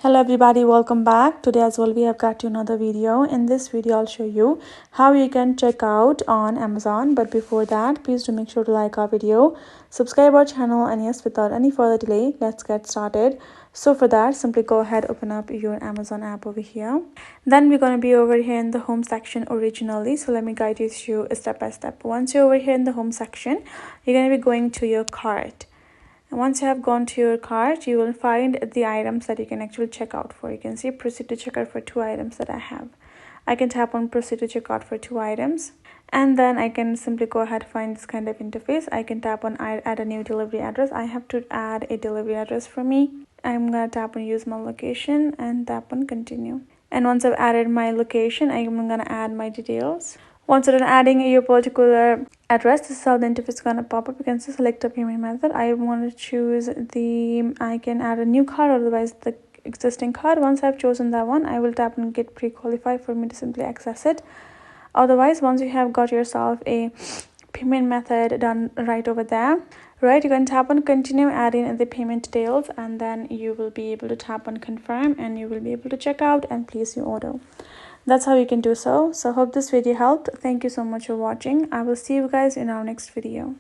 Hello everybody, welcome back. Today as well we have got you another video. In this video I'll show you how you can check out on Amazon. But before that, please do make sure to like our video, subscribe our channel, and yes, without any further delay, let's get started. So for that, simply go ahead, open up your Amazon app over here. Then we're going to be over here in the home section originally. So let me guide you through step by step. Once you're over here in the home section, you're going to be going to your cart. And once you have gone to your cart, you will find the items that you can actually check out for. You can see proceed to checkout for 2 items that I have. I can tap on proceed to checkout for 2 items, and then I can simply go ahead, find this kind of interface. I can tap on add a new delivery address. I have to add a delivery address for me. I'm gonna tap on use my location and tap on continue. And once I've added my location, I'm gonna add my details. Once you're done adding your particular address, this is how the interface is going to pop up. You can select a payment method. I want to choose I can add a new card, otherwise the existing card. Once I've chosen that one, I will tap on get pre-qualified for me to simply access it. Otherwise, once you have got yourself a payment method done right over there, right, you can tap on continue, add in the payment details, and then you will be able to tap on confirm, and you will be able to check out and place your order. That's how you can do so. So hope this video helped. Thank you so much for watching. I will see you guys in our next video.